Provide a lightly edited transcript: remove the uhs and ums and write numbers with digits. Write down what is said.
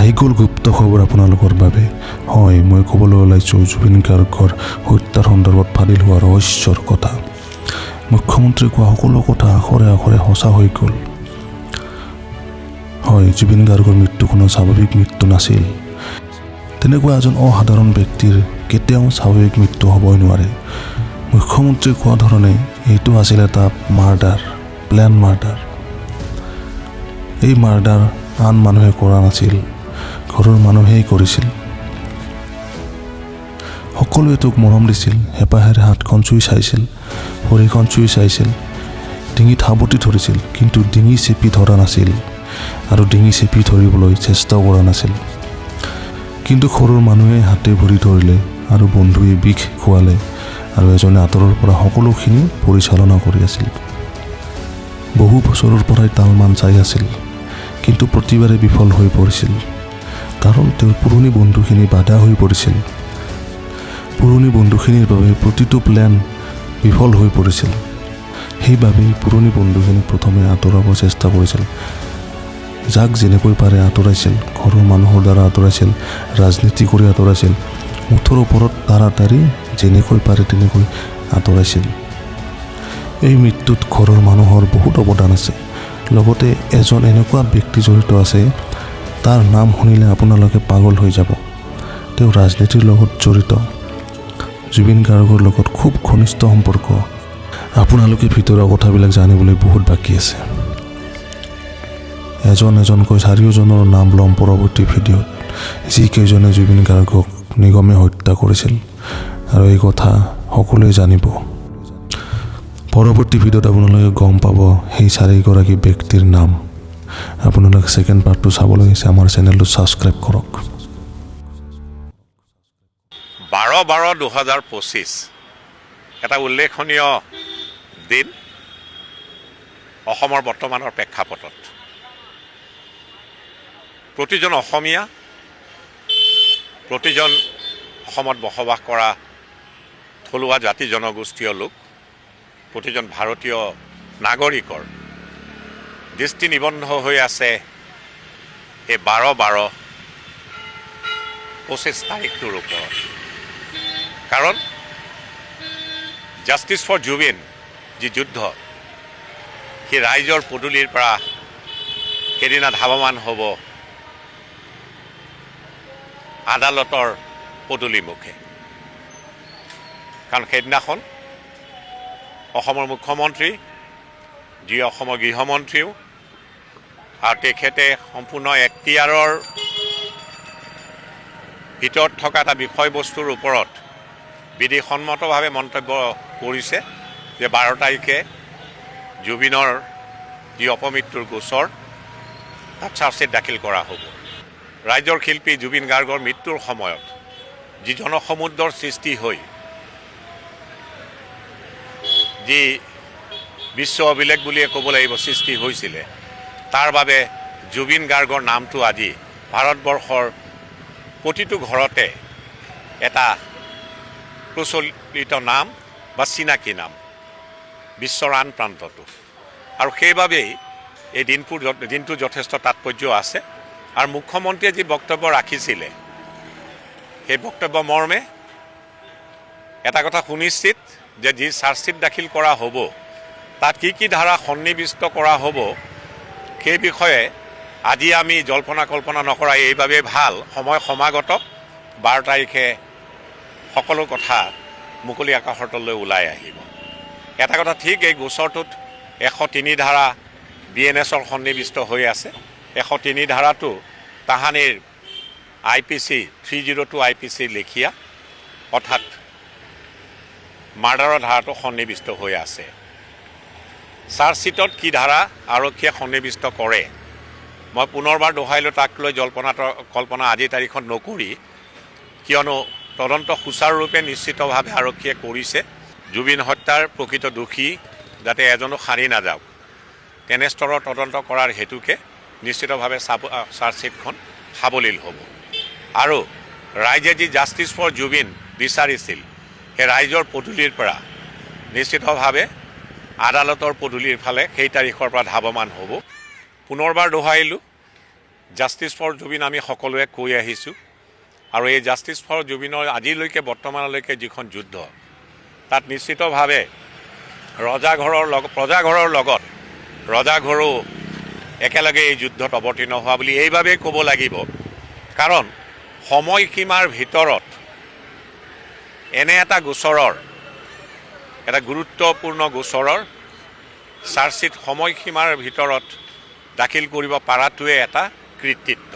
আহি গ'ল গুপ্ত খবৰ আপোনালোকৰ বাবে। হয়, মই ক'বলৈ ওলাইছোঁ জুবিন গাৰ্গৰ হত্যাৰ সন্দৰ্ভত ফাদিল হোৱা ৰহস্যৰ কথা। মুখ্যমন্ত্ৰীয়ে কোৱা সকলো কথা আখৰে আখৰে সঁচা হৈ গ'ল। হয়, জুবিন গাৰ্গৰ মৃত্যু কোনো স্বাভাৱিক মৃত্যু নাছিল। তেনেকুৱা এজন অসাধাৰণ ব্যক্তিৰ কেতিয়াও স্বাভাৱিক মৃত্যু হ'বই নোৱাৰে। মুখ্যমন্ত্ৰীয়ে কোৱা ধৰণে এইটো আছিল এটা মাৰ্ডাৰ, প্লেন মাৰ্ডাৰ। এই মাৰ্ডাৰ আন মানুহে কৰা নাছিল, ঘৰৰ মানুহেই কৰিছিল। সকলোৱে তোক মৰম দিছিল, হেঁপাহেৰে হাতখন চুই চাইছিল, ভৰিখন চুই চাইছিল, ডিঙিত সাৱটি ধৰিছিল, কিন্তু ডিঙি চেপি ধৰা নাছিল আৰু ডিঙি চেপি ধৰিবলৈ চেষ্টাও কৰা নাছিল। কিন্তু ঘৰৰ মানুহে হাতে ভৰি ধৰিলে আৰু বন্ধুৱে বিষ খুৱালে আৰু এজনে আঁতৰৰ পৰা সকলোখিনি পৰিচালনা কৰি আছিল। বহু বছৰৰ পৰাই তালমান চাই আছিল, কিন্তু প্ৰতিবাৰে বিফল হৈ পৰিছিল, কাৰণ তেওঁৰ পুৰণি বন্ধুখিনি বাধা হৈ পৰিছিল। পুৰণি বন্ধুখিনিৰ বাবে প্ৰতিটো প্লেন বিফল হৈ পৰিছিল। সেইবাবেই পুৰণি বন্ধুখিনিক প্ৰথমে আঁতৰাব চেষ্টা কৰিছিল। যাক যেনেকৈ পাৰে আঁতৰাইছিল, ঘৰৰ মানুহৰ দ্বাৰা আঁতৰাইছিল, ৰাজনীতি কৰি আঁতৰাইছিল, মুঠৰ ওপৰত তাড়াতাড়ি যেনেকৈ পাৰে তেনেকৈ আঁতৰাইছিল। এই মৃত্যুত ঘৰৰ মানুহৰ বহুত অৱদান আছে। লগতে এজন এনেকুৱা ব্যক্তি জড়িত আছে, তাৰ নাম শুনিলে আপোনালোকে পাগল হৈ যাব। তেওঁ ৰাজনীতিৰ লগত জড়িত। জুবিন গাৰ্গৰ লগত খুব ঘনিষ্ঠ সম্পৰ্ক। আপোনালোকে ভিতৰুৱা কথাবিলাক জানিবলৈ বহুত বাকী আছে। এজন এজনকৈ চাৰিওজনৰ নাম ল'ম পৰৱৰ্তী ভিডিঅ'ত, যিকেইজনে জুবিন গাৰ্গক নিগমে হত্যা কৰিছিল, আৰু এই কথা সকলোৱে জানিব। পৰৱৰ্তী ভিডিঅ'ত আপোনালোকে গম পাব সেই চাৰিগৰাকী ব্যক্তিৰ নাম। আপোনালোকে ছেকেণ্ড পাৰ্টটো চাবলৈ হৈছে আমাৰ চেনেলটো ছাবস্ক্ৰাইব কৰক। 12/12/2025 এটা উল্লেখনীয় দিন অসমৰ বৰ্তমানৰ প্ৰেক্ষাপটত। প্ৰতিজন অসমীয়া, প্ৰতিজন অসমত বসবাস কৰা থলুৱা জাতি জনগোষ্ঠীয় লোক, প্ৰতিজন ভাৰতীয় নাগৰিকৰ দৃষ্টি নিবদ্ধ হৈ আছে এই 12/12/25 তাৰিখটোৰ ওপৰত। কাৰণ জাষ্টিছ ফৰ জুবিন যি যুদ্ধ, সেই ৰাইজৰ পদূলিৰ পৰা সেইদিনা ধাৱমান হ'ব আদালতৰ পদূলিমুখে। কাৰণ সেইদিনাখন অসমৰ মুখ্যমন্ত্ৰী, যি অসমৰ গৃহমন্ত্ৰীও, আৰু তেখেতে সম্পূৰ্ণ এখতিয়াৰৰ ভিতৰত থকা এটা বিষয়বস্তুৰ ওপৰত বিধিসন্মতভাৱে মন্তব্য কৰিছে যে 12 তাৰিখে জুবিনৰ যি অপমৃত্যুৰ গোচৰ, তাত চাৰ্জশ্বিট দাখিল কৰা হ'ব। ৰাইজৰ শিল্পী জুবিন গাৰ্গৰ মৃত্যুৰ সময়ত যি জনসমুদ্ৰৰ সৃষ্টি হৈ যি বিশ্ব অভিলেখ বুলিয়ে ক'ব লাগিব সৃষ্টি হৈছিলে, তাৰ বাবে জুবিন গাৰ্গৰ নামটো আজি ভাৰতবৰ্ষৰ প্ৰতিটো ঘৰতে এটা প্ৰচলিত নাম বা চিনাকি নাম, বিশ্বৰ আন প্ৰান্ততো। আৰু সেইবাবেই এই দিনটো যথেষ্ট তাৎপৰ্য আছে। আৰু মুখ্যমন্ত্ৰীয়ে যি বক্তব্য ৰাখিছিলে, সেই বক্তব্য মৰ্মে এটা কথা সুনিশ্চিত যে যি চাৰ্জশ্বিট দাখিল কৰা হ'ব, তাত কি কি ধাৰা সন্নিৱিষ্ট কৰা হ'ব, সেই বিষয়ে আজি আমি জল্পনা কল্পনা নকৰা এইবাবেই ভাল। সময় সমাগত 12 তাৰিখে সকলো কথা মুকলি আকাশৰ তললৈ ওলাই আহিব। এটা কথা ঠিক, এই গোচৰটোত 103 ধাৰা BNSৰ সন্নিৱিষ্ট হৈ আছে। 103 ধাৰাটো তাহানিৰ IPC 302 IPC লেখীয়া, অৰ্থাৎ মাৰ্ডাৰৰ ধাৰাটো সন্নিৱিষ্ট হৈ আছে। চাৰ্জশ্বিটত কি ধাৰা আৰক্ষীয়ে সন্নিৱিষ্ট কৰে, মই পুনৰবাৰ দোহাৰিলোঁ, তাক লৈ কল্পনা আজিৰ তাৰিখত নকৰি, কিয়নো তদন্ত সুচাৰুৰূপে নিশ্চিতভাৱে আৰক্ষীয়ে কৰিছে। জুবিন হত্যাৰ প্ৰকৃত দোষী যাতে এজনো সাৰি নাযাওক, তেনে স্তৰৰ তদন্ত কৰাৰ হেতুকে নিশ্চিতভাৱে চাৰ্জশ্বিটখন সাৱলীল হ'ব। আৰু ৰাইজে যি জাষ্টিছ ফৰ জুবিন বিচাৰিছিল, সেই ৰাইজৰ পদূলিৰ পৰা নিশ্চিতভাৱে আদালতৰ পদূলিৰ ফালে সেই তাৰিখৰ পৰা ধাৱমান হ'ব। পুনৰবাৰ দোহাৰিলোঁ জাষ্টিছ ফৰ জুবিন আমি সকলোৱে কৈ আহিছোঁ আৰু এই জাষ্টিছ ফৰ জুবিনৰ আজিলৈকে বৰ্তমানলৈকে যিখন যুদ্ধ তাত নিশ্চিতভাৱে প্ৰজাঘৰৰ লগত ৰজাঘৰো একেলগে এই যুদ্ধত অৱতীৰ্ণ হোৱা বুলি এইবাবেই ক'ব লাগিব, কাৰণ সময়সীমাৰ ভিতৰত এনে এটা গোচৰৰ, এটা গুৰুত্বপূৰ্ণ গোচৰৰ চাৰ্জশ্বিট সময়সীমাৰ ভিতৰত দাখিল কৰিব পৰাটোৱে এটা কৃতিত্ব।